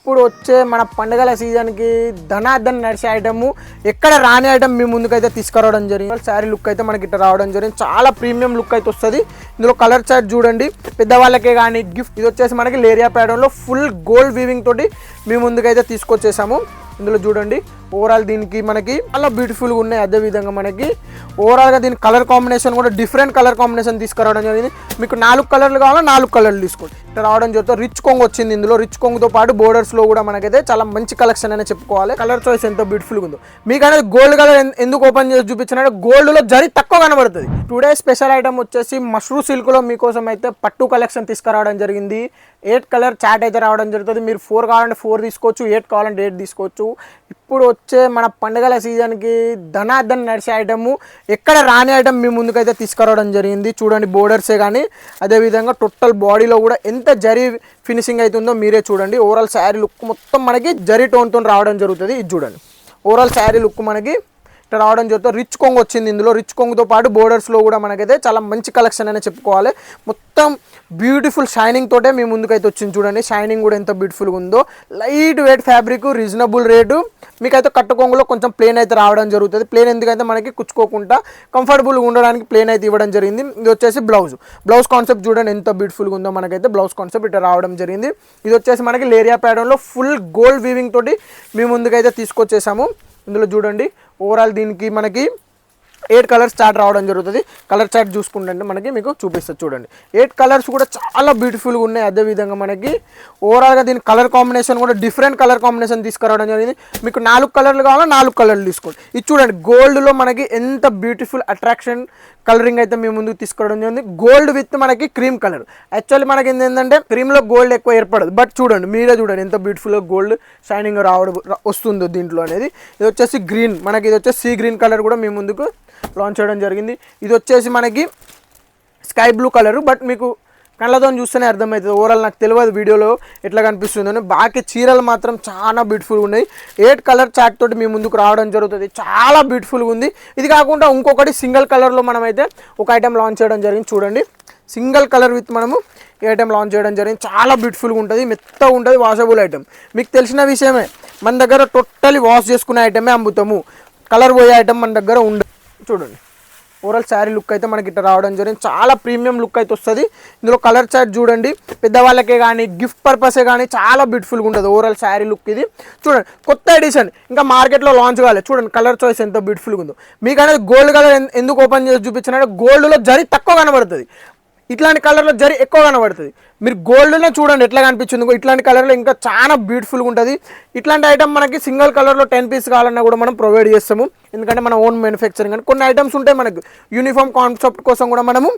ఇప్పుడు వచ్చే మన పండుగల సీజన్కి ధనాధన్ నడిచే ఐటమ్ ఎక్కడ రాని ఐటమ్ మీ ముందుకైతే తీసుకురావడం జరిగింది. శారీ లుక్ అయితే మనకి ఇట్లా రావడం జరిగింది. చాలా ప్రీమియం లుక్ అయితే వస్తుంది. ఇందులో కలర్ చార్ట్ చూడండి, పెద్దవాళ్ళకే కానీ గిఫ్ట్. ఇది వచ్చేసి మనకి లేరియా ప్యాటర్న్లో ఫుల్ గోల్డ్ వీవింగ్ తోటి మీ ముందుకైతే తీసుకొచ్చేసాము. ఇందులో చూడండి ఓవరాల్ దీనికి మనకి చాలా బ్యూటిఫుల్గా ఉన్నాయి. అదేవిధంగా మనకి ఓవరాల్గా దీని కలర్ కాంబినేషన్ కూడా డిఫరెంట్ కలర్ కాంబినేషన్ తీసుకురావడం జరిగింది. మీకు 4 కలర్లు కావాలా 4 కలర్లు తీసుకోండి. ఇక్కడ రావడం జరుగుతుంది. రిచ్ కొంగు వచ్చింది. ఇందులో రిచ్ కొంగుతో పాటు బోర్డర్స్లో కూడా మనకైతే చాలా మంచి కలెక్షన్ అనే చెప్పుకోవాలి. కలర్ చాయిస్ ఎంతో బ్యూటిఫుల్గా ఉందో. మీకు అనేది గోల్డ్ కలర్ ఎందుకు ఓపెన్ చేసి చూపించినట్టు గోల్డ్లో జరీ తక్కువ కనబడుతుంది. టుడే స్పెషల్ ఐటమ్ వచ్చేసి మష్రూ సిల్క్లో మీకోసం అయితే పట్టు కలెక్షన్ తీసుకురావడం జరిగింది. 8 కలర్ చాట్ అయితే రావడం జరుగుతుంది. మీరు 4 కావాలంటే 4 తీసుకోవచ్చు, 8 కావాలంటే 8 తీసుకోవచ్చు. ఇప్పుడు వచ్చే మన పండుగల సీజన్కి ధనాధన్ నడిచే ఐటమ్ ఎక్కడ రాని ఐటమ్ మీ ముందుకైతే తీసుకురావడం జరిగింది. చూడండి బోర్డర్సే కానీ అదేవిధంగా టోటల్ బాడీలో కూడా ఎంత జరీ ఫినిషింగ్ అవుతుందో మీరే చూడండి. ఓవరాల్ శారీ లుక్ మొత్తం మనకి జరీ టోన్తో రావడం జరుగుతుంది. ఇది చూడండి ఓవరాల్ శారీ లుక్ మనకి ఇట్లా రావడం జరుగుతుంది. రిచ్ కొంగు వచ్చింది. ఇందులో రిచ్ కొంగుతో పాటు బోర్డర్స్లో కూడా మనకైతే చాలా మంచి కలెక్షన్ అనే చెప్పుకోవాలి. మొత్తం బ్యూటిఫుల్ షైనింగ్ తోటే మీ ముందుకైతే వచ్చింది. చూడండి షైనింగ్ కూడా ఎంత బ్యూటిఫుల్గా ఉందో. Light weight fabric, reasonable rate. మీకైతే కట్టు కొంగులో కొంచెం ప్లేన్ అయితే రావడం జరుగుతుంది. ప్లేన్ ఎందుకంటే మనకి కుచ్చుకోకుండా కంఫర్టబుల్గా ఉండడానికి ప్లేన్ అయితే ఇవ్వడం జరిగింది. ఇది వచ్చేసి బ్లౌజ్ కాన్సెప్ట్ చూడండి ఎంత బ్యూటిఫుల్గా ఉందో. మనకైతే బ్లౌజ్ కాన్సెప్ట్ ఇట్లా రావడం జరిగింది. ఇది వచ్చేసి మనకి లేరియా ప్యాటర్న్లో ఫుల్ గోల్డ్ వీవింగ్ తోటి మీ ముందుకైతే తీసుకొచ్చేసాము. ఇందులో చూడండి ఓవరాల్ దీనికి మనకి 8 కలర్స్ చార్ట్ రావడం జరుగుతుంది. కలర్ చార్ట్ చూసుకుంటే మనకి మీకు చూపిస్తుంది. చూడండి 8 కలర్స్ కూడా చాలా బ్యూటిఫుల్గా ఉన్నాయి. అదేవిధంగా మనకి ఓవరాల్గా దీని కలర్ కాంబినేషన్ కూడా డిఫరెంట్ కలర్ కాంబినేషన్ తీసుకురావడం జరిగింది. మీకు 4 కలర్లు కావాలా 4 కలర్లు తీసుకోండి. ఇది చూడండి గోల్డ్లో మనకి ఎంత బ్యూటిఫుల్ అట్రాక్షన్ కలరింగ్ అయితే మీ ముందుకు తీసుకురావడం జరిగింది. గోల్డ్ విత్ మనకి క్రీమ్ కలర్. యాక్చువల్లీ మనకి ఏంటంటే క్రీమ్లో గోల్డ్ ఎక్కువ ఏర్పడదు, బట్ చూడండి మీరే చూడండి ఎంత బ్యూటిఫుల్గా గోల్డ్ షైనింగ్ రావడం వస్తుందో దీంట్లో అనేది. ఇది వచ్చేసి గ్రీన్, మనకి ఇది వచ్చేసి సీ గ్రీన్ కలర్ కూడా మీ ముందుకు లాంచ్ చేయడం జరిగింది. ఇది వచ్చేసి మనకి స్కై బ్లూ కలరు, బట్ మీకు కళ్ళతో చూస్తేనే అర్థమవుతుంది. ఓవరాల్ నాకు తెలియదు వీడియోలో ఎట్లా కనిపిస్తుందని. బాకీ చీరలు మాత్రం చాలా బ్యూటిఫుల్గా ఉన్నాయి. 8 కలర్ చార్ట్ తోటి మీ ముందుకు రావడం జరుగుతుంది. చాలా బ్యూటిఫుల్గా ఉంది. ఇది కాకుండా ఇంకొకటి సింగిల్ కలర్లో మనమైతే ఒక ఐటెం లాంచ్ చేయడం జరిగింది. చూడండి సింగిల్ కలర్ విత్ మనము ఈ ఐటెం లాంచ్ చేయడం జరిగింది. చాలా బ్యూటిఫుల్గా ఉంటుంది, మెత్తగా ఉంటుంది, వాషబుల్ ఐటెం. మీకు తెలిసిన విషయమే, మన దగ్గర టోటలీ వాష్ చేసుకునే ఐటమే అమ్ముతాము. కలర్ పోయే ఐటెం మన దగ్గర ఉండదు. చూడండి ఓవరాల్ శారీ లుక్ అయితే మనకి ఇట్లా రావడం జరిగింది. చాలా ప్రీమియం లుక్ అయితే వస్తుంది. ఇందులో కలర్ చార్ట్ చూడండి, పెద్దవాళ్ళకే కానీ గిఫ్ట్ పర్పసే కానీ చాలా బ్యూటిఫుల్గా ఉంటుంది. ఓవరాల్ శారీ లుక్ ఇది చూడండి కొత్త ఎడిషన్, ఇంకా మార్కెట్లో లాంచ్ కాలేదు. చూడండి కలర్ చాయిస్ ఎంత బ్యూటిఫుల్గా ఉందో. మీకు అనేది గోల్డ్ కలర్ ఎందుకు ఓపెన్ చేసి చూపించినట్టు గోల్డ్లో జరీ తక్కువ కనబడుతుంది, ఇట్లాంటి కలర్లో జరీ ఎక్కువ కనబడుతుంది. మీరు గోల్డ్లో చూడండి ఎట్లా కనిపించింది. ఇట్లాంటి కలర్లో ఇంకా చాలా బ్యూటిఫుల్గా ఉంటుంది. ఇట్లాంటి ఐటమ్ మనకి సింగిల్ కలర్లో 10 పీస్ కావాలన్నా కూడా మనం ప్రొవైడ్ చేస్తాము. ఎందుకంటే మన ఓన్ మ్యానుఫ్యాక్చరింగ్ అని కొన్ని ఐటమ్స్ ఉంటాయి. మనకు యూనిఫామ్ కాన్సెప్ట్ కోసం కూడా మనము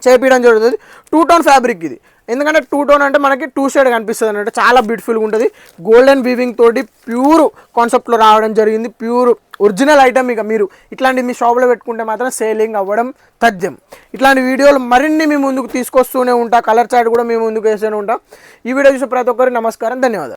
చేపించడం జరుగుతుంది. 2 టోన్ ఫ్యాబ్రిక్ ఇది. ఎందుకంటే 2 టోన్ అంటే మనకి 2 షేడ్ కనిపిస్తుంది అన్నట్టు. చాలా బ్యూటిఫుల్గా ఉంటుంది. గోల్డెన్ వీవింగ్ తోటి ప్యూర్ కాన్సెప్ట్లో రావడం జరిగింది. Pure original item. ఇక మీరు ఇట్లాంటి మీ షాప్లో పెట్టుకుంటే మాత్రం సేలింగ్ అవ్వడం తథ్యం. ఇట్లాంటి వీడియోలు మరిన్ని మీ ముందుకు తీసుకొస్తూనే ఉంటా. కలర్ చార్ట్ కూడా మీ ముందుకు వేస్తూనే ఉంటా. ఈ వీడియో చూసే ప్రతి ఒక్కరికి నమస్కారం, ధన్యవాదాలు.